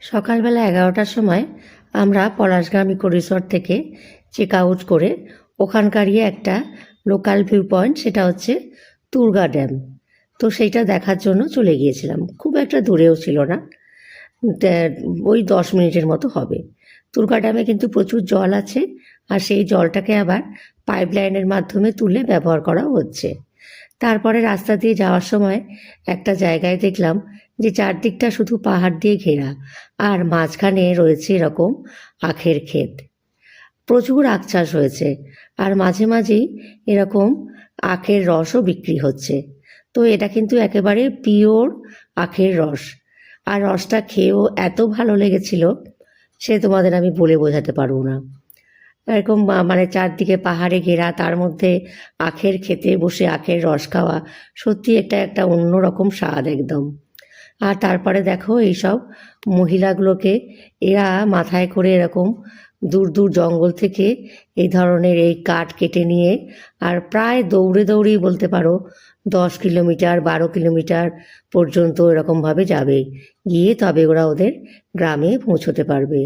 সকালবেলা 11টার সময় আমরা পলাশগ্রাম ইকো রিসর্ট থেকে চেক আউট করে ওখানকারই একটা লোকাল ভিউ পয়েন্ট, সেটা হচ্ছে তুর্গা ড্যাম। তো সেইটা দেখার জন্য চলে গিয়েছিলাম। খুব একটা দূরেও ছিল না, ওই 10 মিনিটের মতো হবে। তুর্গা ড্যামে কিন্তু প্রচুর জল আছে, আর সেই জলটাকে আবার পাইপ লাইনের মাধ্যমে তুলে ব্যবহার করা হচ্ছে। তারপরে রাস্তা দিয়ে যাওয়ার সময় একটা জায়গায় দেখলাম যে চারদিকটা শুধু পাহাড় দিয়ে ঘেরা, আর মাঝখানে রয়েছে এরকম আখের ক্ষেত। প্রচুর আখ চাষ হয়েছে, আর মাঝে মাঝেই এরকম আখের রসও বিক্রি হচ্ছে। তো এটা কিন্তু একেবারে পিওর আখের রস, আর রসটা খেয়েও এত ভালো লেগেছিল, সে তোমাদের আমি বলে বোঝাতে পারবো না। এরকম মানে চারদিকে পাহাড়ে ঘেরা, তার মধ্যে আখের খেতে বসে আখের রস খাওয়া, সত্যি এটা একটা অন্যরকম স্বাদ একদম। আর তারপরে দেখো এইসব মহিলাগুলোকে, এরা মাথায় করে এরকম দূর দূর জঙ্গল থেকে এই ধরনের এই কাঠ কেটে নিয়ে, আর প্রায় দৌড়ে দৌড়েই বলতে পারো 10 কিলোমিটার 12 কিলোমিটার পর্যন্ত এরকমভাবে যাবে, গিয়ে তবে ওরা ওদের গ্রামে পৌঁছতে পারবে।